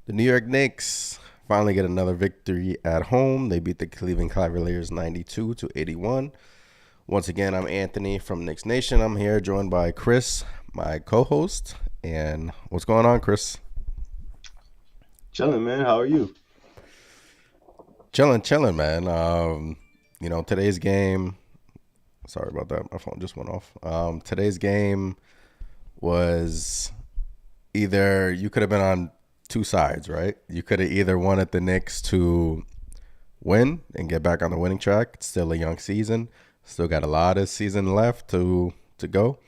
The New York Knicks finally get another victory at home. They beat the Cleveland Cavaliers 92 to 81. Once again, I'm Anthony from Knicks Nation. I'm here joined by Chris, my co-host. And what's going on, Chris? Chilling, man. How are you? Chilling, man. Today's game. Sorry about that. My phone just went off. Today's game was either you could have been on two sides, right? You could have either wanted the Knicks to win and get back on the winning track. It's still a young season. Still got a lot of season left to go.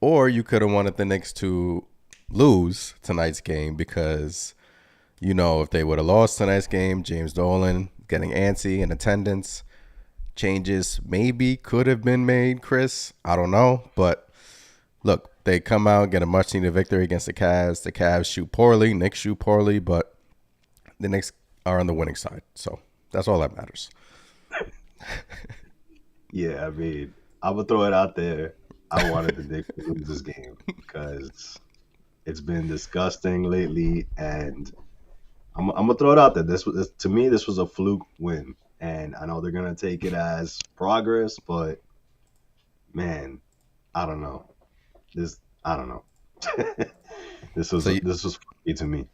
Or you could have wanted the Knicks to lose tonight's game because, if they would have lost tonight's game, James Dolan getting antsy in attendance, changes maybe could have been made, Chris. I don't know. But look, they come out, get a much needed victory against the Cavs. The Cavs shoot poorly, Knicks shoot poorly, but the Knicks are on the winning side. So that's all that matters. Yeah, I would throw it out there. I wanted the Knicks to lose this game because it's been disgusting lately, and I'm gonna throw it out there. To me, this was a fluke win, and I know they're gonna take it as progress, but man, I don't know. I don't know. So you, this was funky to me.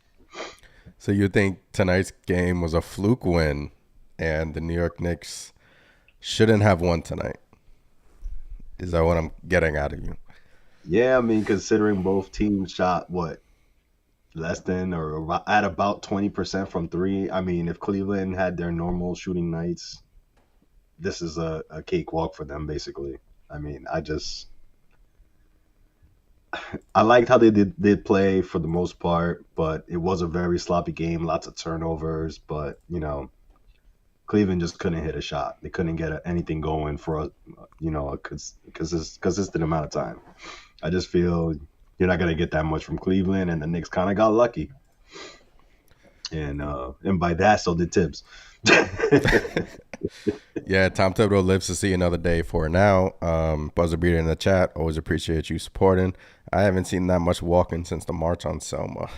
so you think tonight's game was a fluke win and the New York Knicks shouldn't have won tonight? Is that what I'm getting out of you? Yeah, considering both teams shot what less than or at about 20% from three. If Cleveland had their normal shooting nights, this is a cakewalk for them, basically. I just I liked how they did play for the most part, but it was a very sloppy game, lots of turnovers. But Cleveland just couldn't hit a shot. They couldn't get anything going for a consistent amount of time. I just feel you're not gonna get that much from Cleveland, and the Knicks kind of got lucky, and by that, so did Tibbs. Yeah, Tom Thibodeau lives to see another day for now. Buzzer beater in the chat. Always appreciate you supporting. I haven't seen that much walking since the March on Selma.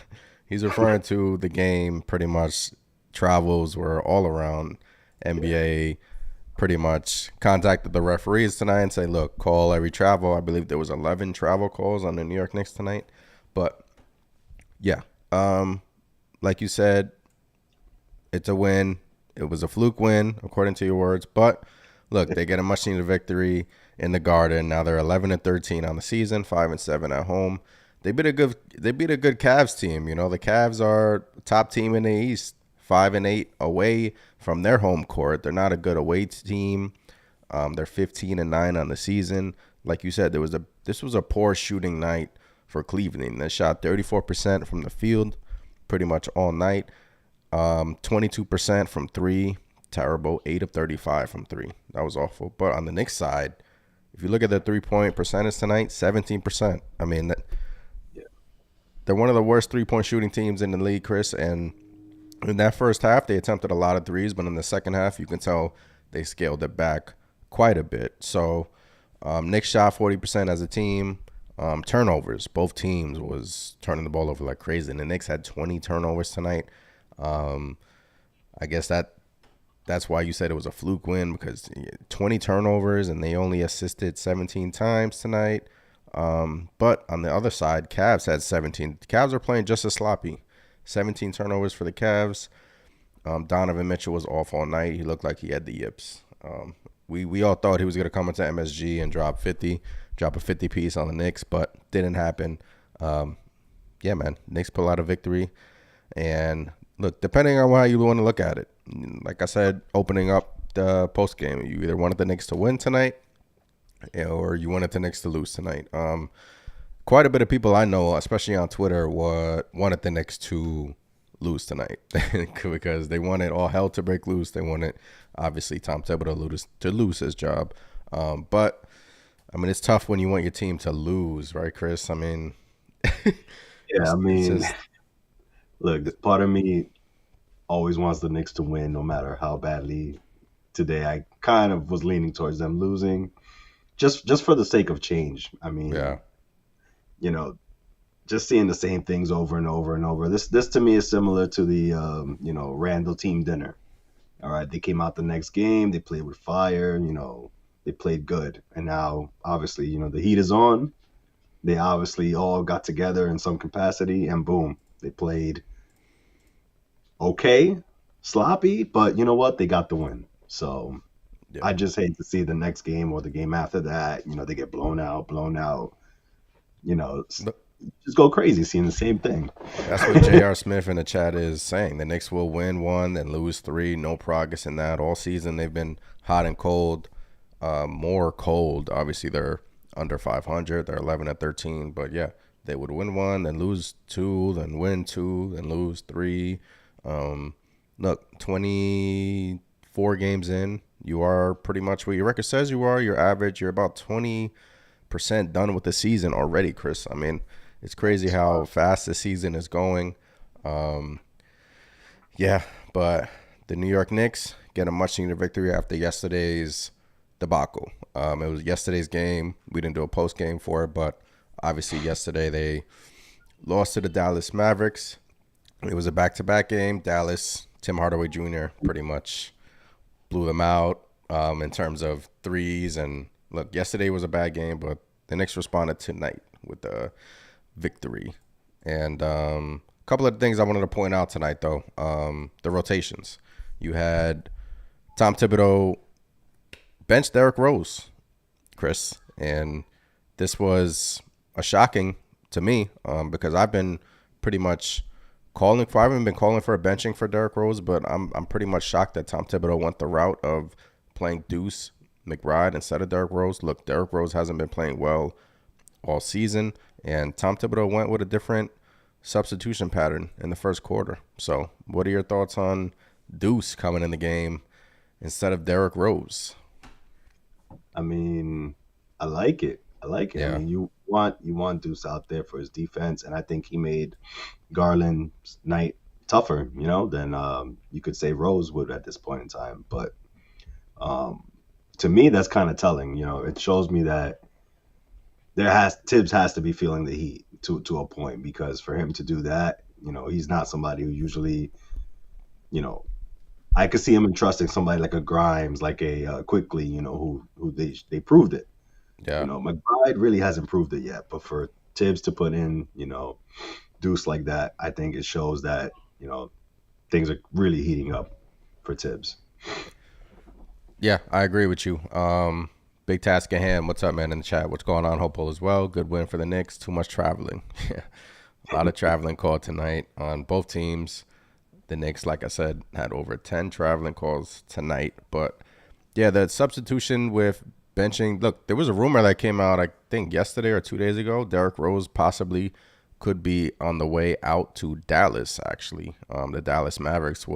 He's referring to the game pretty much travels were all around NBA pretty much contacted the referees tonight and say, look, call every travel. I believe there was 11 travel calls on the New York Knicks tonight. But yeah, like you said, it's a win. It was a fluke win, according to your words. But look, they get a much needed victory in the Garden. Now they're 11-13 on the season, 5-7 at home. They beat a good Cavs team. The Cavs are top team in the East, 5-8 away from their home court. They're not a good away team. They're 15-9 on the season. Like you said, this was a poor shooting night for Cleveland. They shot 34% from the field pretty much all night. 22% from three, terrible. 8 of 35 from three. That was awful. But on the Knicks side, if you look at the 3-point percentage tonight, 17%. Yeah, They're one of the worst 3-point shooting teams in the league, Chris. And in that first half, they attempted a lot of threes, but in the second half, you can tell they scaled it back quite a bit. So, Knicks shot 40% as a team. Turnovers, both teams was turning the ball over like crazy. And the Knicks had 20 turnovers tonight. Um, I guess that's why you said it was a fluke win because 20 turnovers and they only assisted 17 times tonight. But on the other side, Cavs had 17. The Cavs are playing just as sloppy. 17 turnovers for the Cavs. Donovan Mitchell was off all night. He looked like he had the yips. We all thought he was going to come into MSG and drop a 50 piece on the Knicks, but didn't happen. Yeah, man, Knicks pull out a victory. And look, depending on how you want to look at it, like I said, opening up the post game, you either wanted the Knicks to win tonight or you wanted the Knicks to lose tonight. Quite a bit of people I know, especially on Twitter, wanted the Knicks to lose tonight because they wanted all hell to break loose. They wanted, obviously, Tom Thibodeau to lose his job. But it's tough when you want your team to lose, right, Chris? yeah. It's just Look, part of me always wants the Knicks to win, no matter how badly. Today, I kind of was leaning towards them losing, just for the sake of change. yeah. You know, just seeing the same things over and over and over. This to me is similar to the Randall team dinner. All right, they came out the next game, they played with fire, they played good, and now obviously the heat is on. They obviously all got together in some capacity, and boom, they played okay, sloppy, but you know what? They got the win. So Yeah. I just hate to see the next game or the game after that. They get blown out. You know, just go crazy seeing the same thing. That's what J.R. Smith in the chat is saying. The Knicks will win one, then lose three. No progress in that. All season they've been hot and cold. More cold. Obviously they're under 500. They're 11-13. But yeah, they would win one, then lose two, then win two, then lose three. Look, 24 games in, you are pretty much what your record says you are. You're average. You're about 20% done with the season already, Chris. I mean, it's crazy how fast the season is going. Yeah, but the New York Knicks get a much needed victory after yesterday's debacle. It was yesterday's game. We didn't do a post game for it, but obviously yesterday they lost to the Dallas Mavericks. It was a back-to-back game. Dallas, Tim Hardaway Jr. pretty much blew them out in terms of threes. And look, yesterday was a bad game, but the Knicks responded tonight with the victory. And a couple of things I wanted to point out tonight, though. The rotations. You had Tom Thibodeau bench Derrick Rose, Chris. And this was a shocking to me because I've been pretty much I haven't been calling for a benching for Derrick Rose, but I'm pretty much shocked that Tom Thibodeau went the route of playing Deuce McBride instead of Derrick Rose. Look, Derrick Rose hasn't been playing well all season, and Tom Thibodeau went with a different substitution pattern in the first quarter. So what are your thoughts on Deuce coming in the game instead of Derrick Rose? I mean, I like it. I like it. Yeah. I mean, you want Deuce out there for his defense, and I think he made Garland's night tougher, than you could say Rose would at this point in time. But to me, that's kind of telling. It shows me that Tibbs has to be feeling the heat to a point, because for him to do that, he's not somebody who usually, I could see him entrusting somebody like a Grimes, like a Quickly, who they proved it. Yeah. McBride really hasn't proved it yet, but for Tibbs to put in, Deuce like that, I think it shows that, things are really heating up for Tibbs. Yeah, I agree with you. Big Task at hand. What's up, man, in the chat? What's going on? Hopeful as well. Good win for the Knicks. Too much traveling. A lot of traveling called tonight on both teams. The Knicks, like I said, had over 10 traveling calls tonight. But, yeah, the substitution with benching. Look, there was a rumor that came out, I think, yesterday or 2 days ago. Derrick Rose possibly could be on the way out to Dallas, actually. The Dallas Mavericks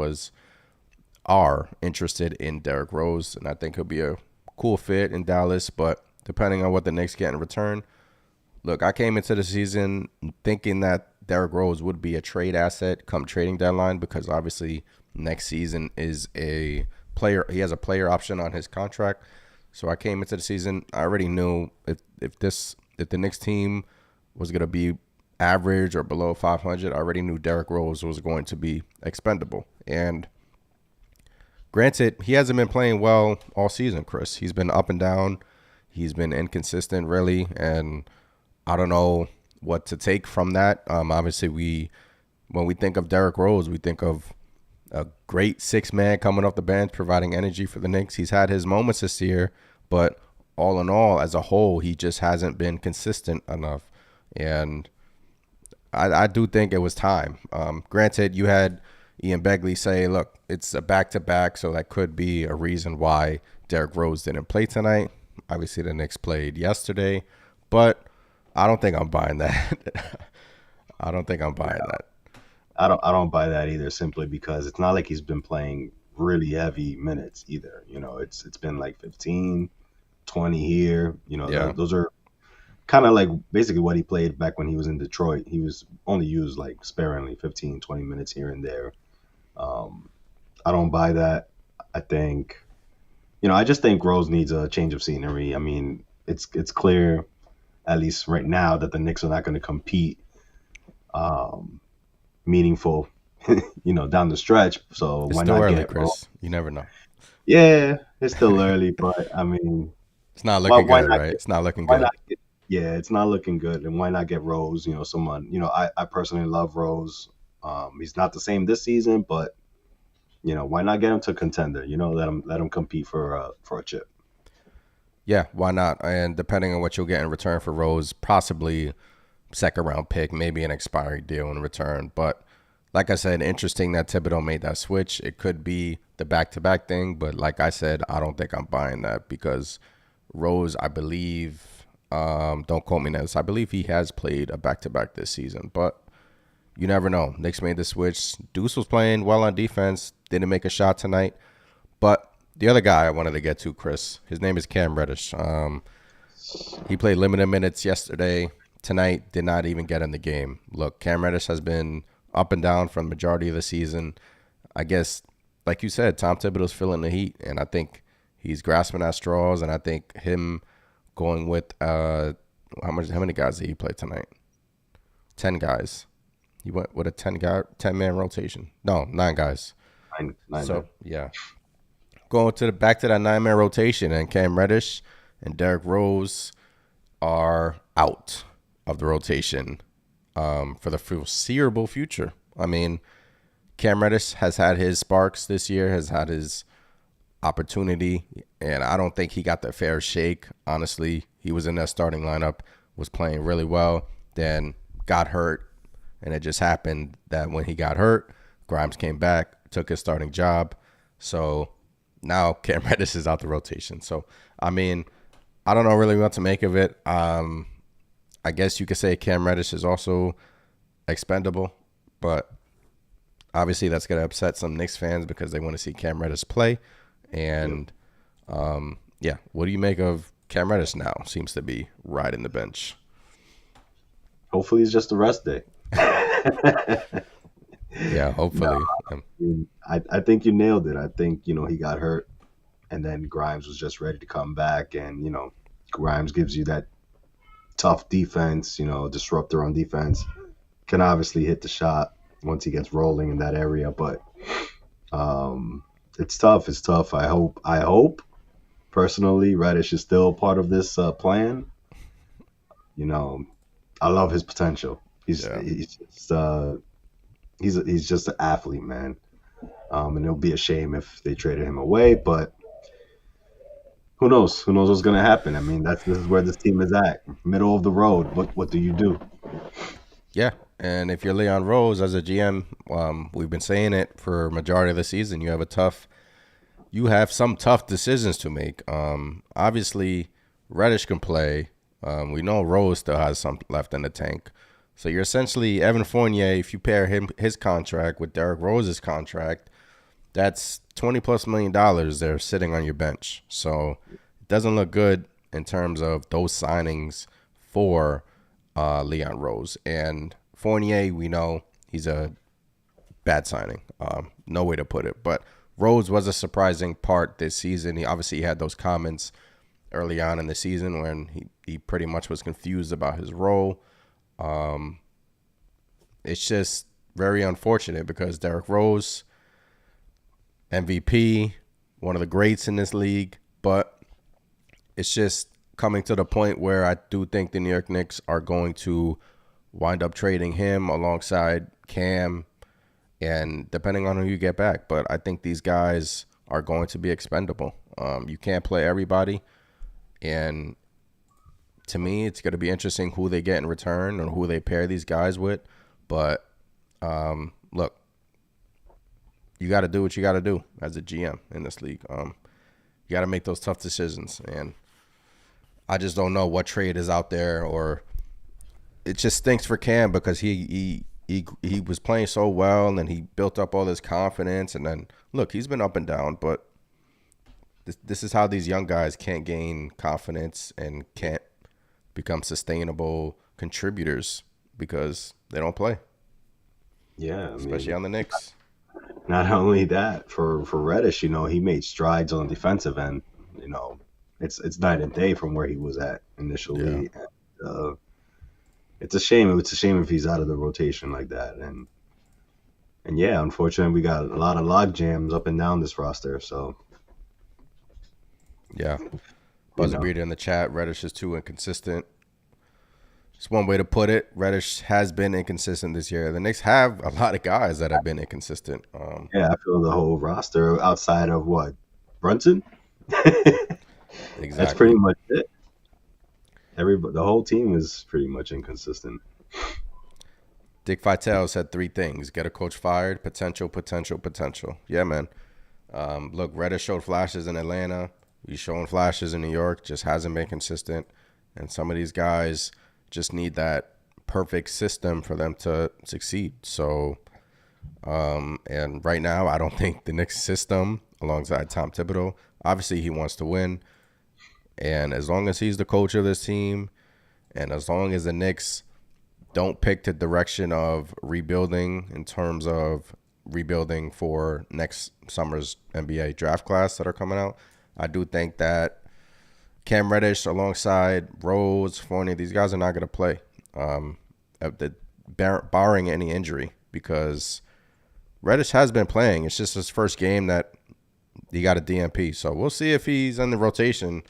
are interested in Derrick Rose, and I think he'll be a cool fit in Dallas, but depending on what the Knicks get in return. Look, I came into the season thinking that Derrick Rose would be a trade asset come trading deadline, because obviously next season is a player. He has a player option on his contract. So I came into the season, I already knew if the Knicks team was going to be average or below 500, I already knew Derrick Rose was going to be expendable. And granted, he hasn't been playing well all season, Chris. He's been up and down. He's been inconsistent, really, and I don't know what to take from that. Obviously, when we think of Derrick Rose, we think of a great six-man coming off the bench, providing energy for the Knicks. He's had his moments this year, but all in all, as a whole, he just hasn't been consistent enough. And I do think it was time. Granted, you had Ian Begley say, look, it's a back-to-back, so that could be a reason why Derrick Rose didn't play tonight. Obviously, the Knicks played yesterday, but I don't think I'm buying that. I don't think I'm buying that. I don't buy that either, simply because it's not like he's been playing really heavy minutes either. It's been like 15, 20 here. Yeah. Those are kind of like basically what he played back when he was in Detroit. He was only used like sparingly, 15, 20 minutes here and there. I don't buy that. I think, I just think Rose needs a change of scenery. I mean, it's clear, at least right now, that the Knicks are not going to compete um, meaningful, down the stretch. So It's why still not early, get Rose? Chris. You never know. Yeah, it's still early, but I mean, It's not why looking why good, not right? get It's not looking why not good. get yeah, it's not looking good, and why not get Rose? Someone. I personally love Rose. He's not the same this season, but why not get him to contender? Let him compete for a chip. Yeah, why not? And depending on what you'll get in return for Rose, possibly second round pick, maybe an expiry deal in return. But like I said, interesting that Thibodeau made that switch. It could be the back to back thing, but like I said, I don't think I'm buying that because Rose, I believe, don't quote me on this, I believe he has played a back to back this season, but you never know. Knicks made the switch. Deuce was playing well on defense, didn't make a shot tonight. But the other guy I wanted to get to, Chris, his name is Cam Reddish. He played limited minutes yesterday. Tonight, did not even get in the game. Look, Cam Reddish has been up and down from the majority of the season. I guess, like you said, Tom Thibodeau's feeling the heat, and I think he's grasping at straws. And I think him going with how many guys did he play tonight? 10 guys. He went with a 10 man rotation. No, 9 guys. Nine So man. yeah, going to the back to that 9 man rotation, and Cam Reddish and Derrick Rose are out of the rotation for the foreseeable future. I mean, Cam Reddish has had his sparks this year, has had his opportunity, and I don't think he got the fair shake. Honestly, he was in that starting lineup, was playing really well, then got hurt, and it just happened that when he got hurt, Grimes came back, took his starting job. So now Cam Reddish is out the rotation. So I mean, I don't know really what to make of it. I guess you could say Cam Reddish is also expendable, but obviously that's going to upset some Knicks fans because they want to see Cam Reddish play. Yep. And yeah, what do you make of Cam Reddish now? Seems to be riding the bench. Hopefully, it's just a rest day. Yeah, No, hopefully. I think you nailed it. I think he got hurt, and then Grimes was just ready to come back, and Grimes gives you that tough defense. Disruptor on defense, can obviously hit the shot once he gets rolling in that area, but um, it's tough. It's tough. I hope personally, Reddish is still part of this plan. You know, I love his potential. He's Yeah. he's just, he's just an athlete, man. And it'll be a shame if they traded him away, but who knows? Who knows what's gonna happen? I mean, this is where this team is at, middle of the road. What do you do? Yeah. And if you're Leon Rose as a GM, we've been saying it for majority of the season. You have some tough decisions to make. Obviously, Reddish can play. We know Rose still has some left in the tank. So you're essentially Evan Fournier. If you pair his contract with Derrick Rose's contract, that's $20+ million they're sitting on your bench. So it doesn't look good in terms of those signings for Leon Rose. And Fournier, we know he's a bad signing. No way to put it. But Rose was a surprising part this season. He obviously had those comments early on in the season when he pretty much was confused about his role. It's just very unfortunate because Derrick Rose, MVP, one of the greats in this league, but it's just coming to the point where I do think the New York Knicks are going to wind up trading him alongside Cam and depending on who you get back. But I think these guys are going to be expendable. You can't play everybody. And to me, it's going to be interesting who they get in return or who they pair these guys with. But look, you got to do what you got to do as a GM in this league. You got to make those tough decisions. And I just don't know what trade is out there, or it just stinks for Cam because he was playing so well and then he built up all this confidence. And then, look, he's been up and down, but this is how these young guys can't gain confidence and can't become sustainable contributors because they don't play, Yeah, I especially mean, on the Knicks. not only that for Reddish, he made strides on the defensive end. You know, it's night and day from where he was at Yeah. initially. And, it's a shame. It's a shame if he's out of the rotation like that. And yeah, unfortunately, we got a lot of log jams up and down this roster. So Yeah. you Buzzer know, beater in the chat. Reddish is too inconsistent. It's one way to put it. Reddish has been inconsistent this year. The Knicks have a lot of guys that have been inconsistent. yeah, I feel the whole roster outside of what Brunson. That's pretty Exactly. much it. The whole team is pretty much inconsistent. Dick Vitale said three things: get a coach fired, potential, potential, potential. Yeah, man. Look, Reddish showed flashes in Atlanta. He's showing flashes in New York. Just hasn't been consistent. And some of these guys just need that perfect system for them to succeed. So, and right now, I don't think the Knicks system, alongside Tom Thibodeau, obviously he wants to win. And as long as he's the coach of this team, and as long as the Knicks don't pick the direction of rebuilding in terms of rebuilding for next summer's NBA draft class that are coming out, I do think that Cam Reddish alongside Rose, Fournier, these guys are not going to play, barring any injury, because Reddish has been playing. It's just his first game that he got a DNP. So we'll see if he's in the rotation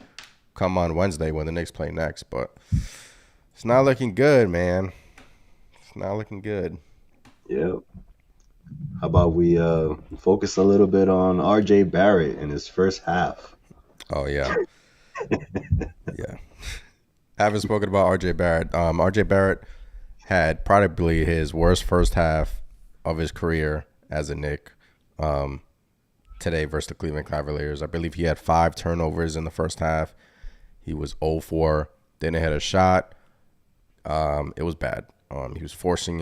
come on Wednesday when the Knicks play next. But it's not looking good, man. It's not looking good. Yeah. How about we focus a little bit on R.J. Barrett in his first half? Oh, yeah. Yeah. I haven't spoken about RJ Barrett. RJ Barrett had probably his worst first half of his career as a Knick today versus the Cleveland Cavaliers. I believe he had 5 turnovers in the first half. He was 0-4. Didn't hit a shot. It was bad. He was forcing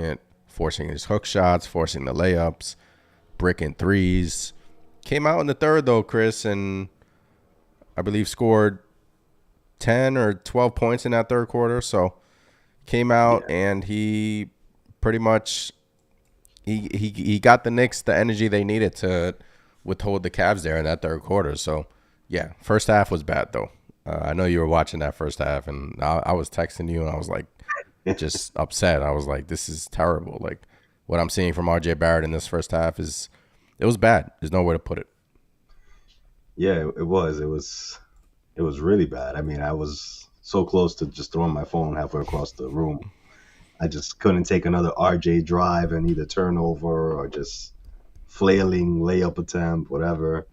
his hook shots, forcing the layups, bricking threes. Came out in the third, though, Chris, and I believe scored 10 or 12 points in that third quarter. So came out Yeah. and he pretty much he got the Knicks the energy they needed to withhold the Cavs there in that third quarter. So yeah, first half was bad though. I know you were watching that first half, and I was texting you, and I was like, just upset. I was like, this is terrible. Like what I'm seeing from RJ Barrett in this first half it was bad. There's no way to put it. Yeah, it was. It was really bad. I mean, I was so close to just throwing my phone halfway across the room. I just couldn't take another RJ drive and either turnover or just flailing layup attempt, whatever.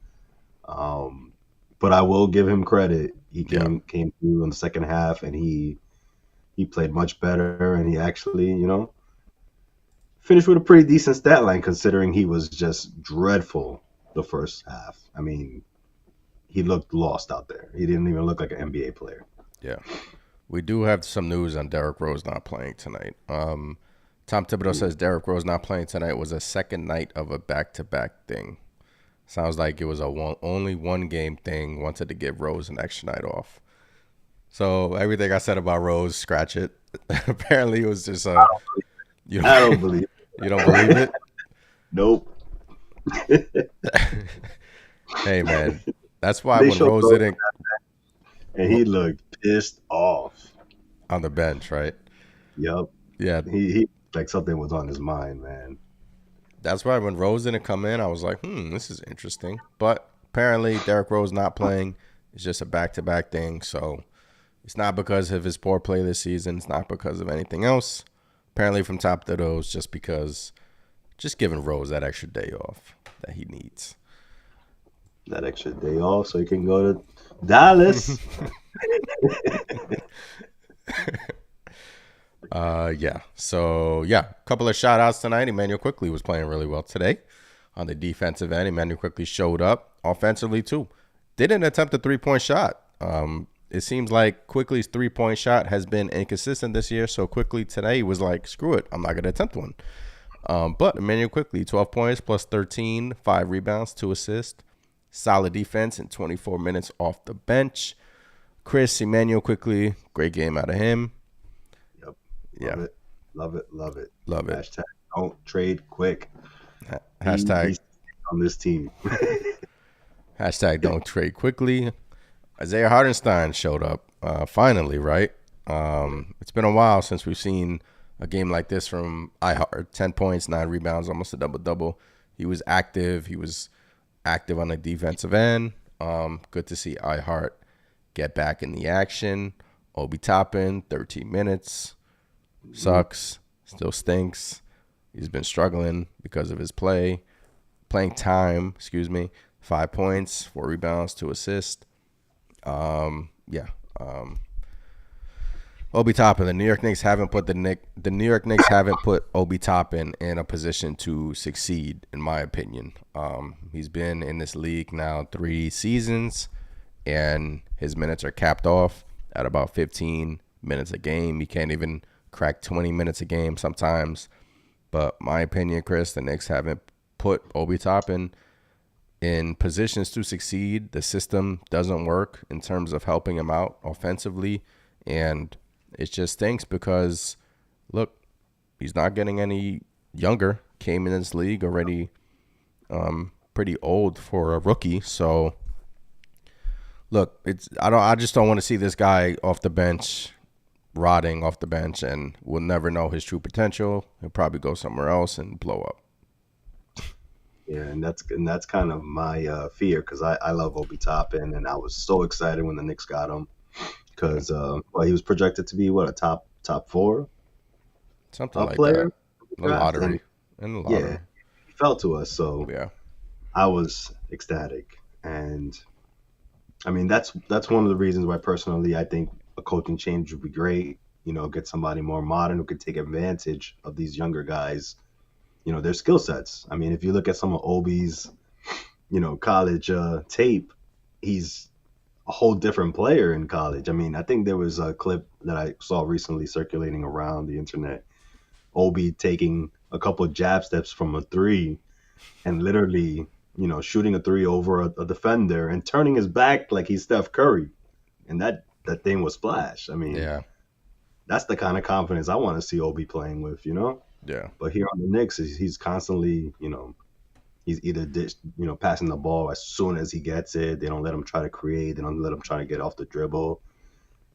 Um, but I will give him credit. He Yeah. came through in the second half, and he played much better, and he actually, finished with a pretty decent stat line considering he was just dreadful the first half. I mean, he looked lost out there. He didn't even look like an NBA player. Yeah. We do have some news on Derrick Rose not playing tonight. Tom Thibodeau says Derrick Rose not playing tonight was a second night of a back-to-back thing. Sounds like it was only one game thing. Wanted to give Rose an extra night off. So everything I said about Rose, scratch it. Apparently, it was just you I don't don't believe you don't believe it. Nope. Hey man, that's why They when showed Rose Rose didn't and he looked pissed off. on the bench, right? Yep. Yeah, He like something was on his mind, man. that's why when Rose didn't come in, I was like, this is interesting. But apparently, Derrick Rose not playing is just a back-to-back thing. So it's not because of his poor play this season. It's not because of anything else. Apparently, from top to those, just giving Rose that extra day off that he needs. That extra day off so he can go to Dallas. Yeah. So yeah, a couple of shout outs tonight. Emmanuel Quickly was playing really well today on the defensive end. Emmanuel Quickly showed up offensively too. Didn't attempt a 3-point shot. It seems like Quickly's 3-point shot has been inconsistent this year. So Quickly today was like, screw it, I'm not gonna attempt one. But Emmanuel Quickly, 12 points plus 13, 5 rebounds, 2 assists. Solid defense in 24 minutes off the bench. Chris, Emmanuel Quickly, great game out of him. Yep. Yeah, Love it. Love it. Love it. love it. Hashtag don't trade quick. Hashtag He's on this team. Hashtag don't trade quickly. Isaiah Hardenstein showed up finally, right? It's been a while since we've seen a game like this from iHeart. 10 points, 9 rebounds, almost a double-double. He was active. He was active on the defensive end. Good to see iHeart get back in the action. Obi Toppin, 13 minutes. Sucks. Still stinks. He's been struggling because of his playing time, 5 points, 4 rebounds, 2 assists. Yeah. Obi Toppin, the New York Knicks haven't put Obi Toppin in a position to succeed, in my opinion. He's been in this league now 3 seasons, and his minutes are capped off at about 15 minutes a game. He can't even crack 20 minutes a game sometimes. But my opinion, Chris, the Knicks haven't put Obi Toppin in positions to succeed. The system doesn't work in terms of helping him out offensively, and it just stinks because, look, he's not getting any younger. Came in this league already pretty old for a rookie. So, look, I just don't want to see this guy off the bench, rotting off the bench, and we'll never know his true potential. He'll probably go somewhere else and blow up. Yeah, and that's kind of my fear because I love Obi Toppin, and I was so excited when the Knicks got him because he was projected to be a top 4 Something like player that. In the lottery. Yeah, he fell to us, so Yeah. I was ecstatic. And I mean that's one of the reasons why personally I think a coaching change would be great. Get somebody more modern who could take advantage of these younger guys, their skill sets. I mean, if you look at some of Obi's, college tape, he's a whole different player in college. I mean, I think there was a clip that I saw recently circulating around the internet. Obi taking a couple of jab steps from a 3 and literally, shooting a 3 over a defender and turning his back like he's Steph Curry. And that thing was splash. I mean, Yeah. that's the kind of confidence I want to see Obi playing with, Yeah. But here on the Knicks, he's constantly, he's either passing the ball as soon as he gets it. They don't let him try to create. They don't let him try to get off the dribble.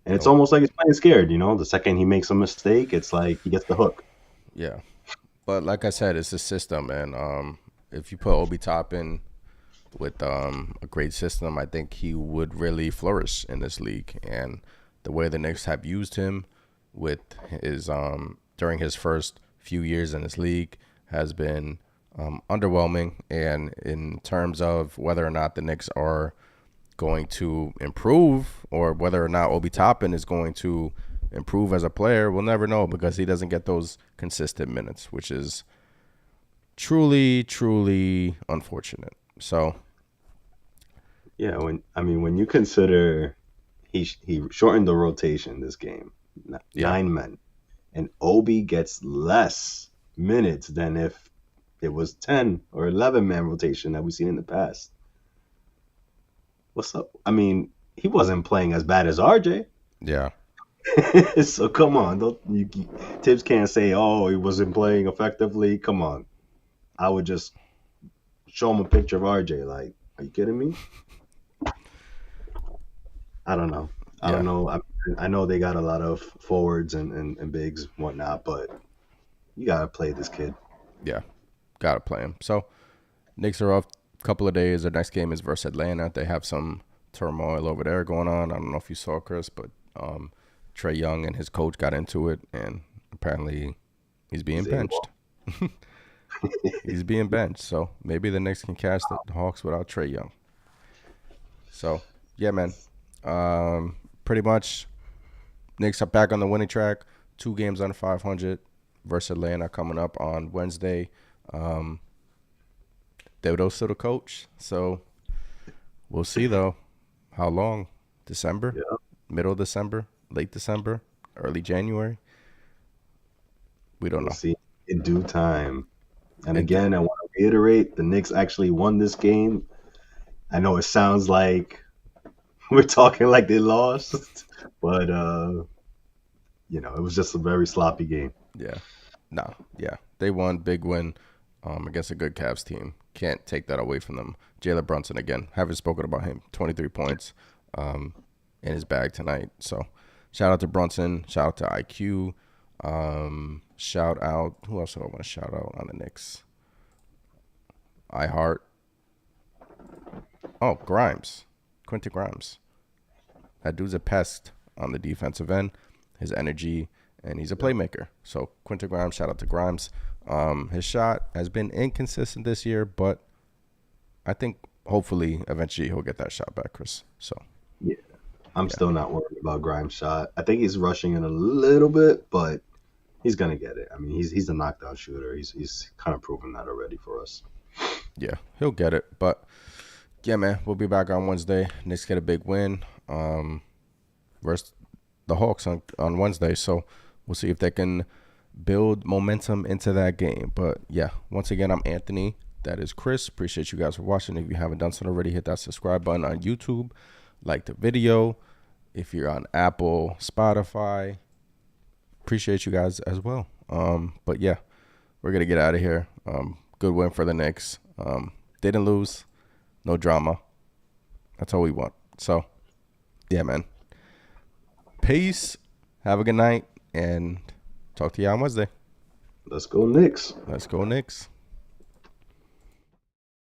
And it's almost like he's playing scared, The second he makes a mistake, it's like he gets the hook. Yeah. But like I said, it's a system, and if you put Obi Toppin with a great system, I think he would really flourish in this league. And the way the Knicks have used him with his during his first few years in this league has been underwhelming. And in terms of whether or not the Knicks are going to improve or whether or not Obi Toppin is going to improve as a player, we'll never know because he doesn't get those consistent minutes, which is truly, truly unfortunate. So, yeah, when you consider he shortened the rotation this game, 9 men, and Obi gets less minutes than if it was 10 or 11 man rotation that we've seen in the past. What's up? I mean, he wasn't playing as bad as RJ. yeah. So come on, Tibbs can't say, "Oh, he wasn't playing effectively." Come on, I would just show him a picture of RJ. Like, are you kidding me? I don't know. I don't know. I know they got a lot of forwards and bigs and whatnot, but you gotta play this kid. Yeah, gotta play him. So, Knicks are off a couple of days. Their next game is versus Atlanta. They have some turmoil over there going on. I don't know if you saw, Chris, but Trae Young and his coach got into it, and apparently he's being benched. He's being benched, so maybe the Knicks can catch the Hawks without Trae Young. So, yeah, man. Pretty much, Knicks are back on the winning track. 2 games under 500 versus Atlanta coming up on Wednesday. Thibodeau's still the coach, so we'll see, though, how long. December? Yeah. Middle of December? Late December? Early January? We don't know. We'll see in due time. And again, I want to reiterate, the Knicks actually won this game. I know it sounds like we're talking like they lost, but it was just a very sloppy game. Yeah. No. Yeah. They won. Big win against a good Cavs team. Can't take that away from them. Jalen Brunson, again, haven't spoken about him. 23 points in his bag tonight. So Shout out to Brunson. Shout out to IQ. Shout out. Who else do I want to shout out on the Knicks? iHeart. Oh, Grimes. Quentin Grimes. That dude's a pest on the defensive end. His energy, and he's a playmaker. So Quentin Grimes, shout out to Grimes. His shot has been inconsistent this year, but I think hopefully eventually he'll get that shot back, Chris. So Yeah. I'm still not worried about Grimes' shot. I think he's rushing it a little bit, but he's gonna get it. I mean, he's a knockdown shooter. He's kind of proven that already for us. yeah, he'll get it. But yeah, man, we'll be back on Wednesday. Knicks get a big win versus the Hawks on Wednesday. So we'll see if they can build momentum into that game. But yeah, once again, I'm Anthony. That is Chris. Appreciate you guys for watching. If you haven't done so already, hit that subscribe button on YouTube. Like the video. If you're on Apple, Spotify, appreciate you guys as well. But yeah, we're gonna get out of here. Good win for the Knicks. Didn't lose, no drama. That's all we want. So yeah, man. Peace. Have a good night, and talk to you on Wednesday. Let's go Knicks. Let's go, Knicks.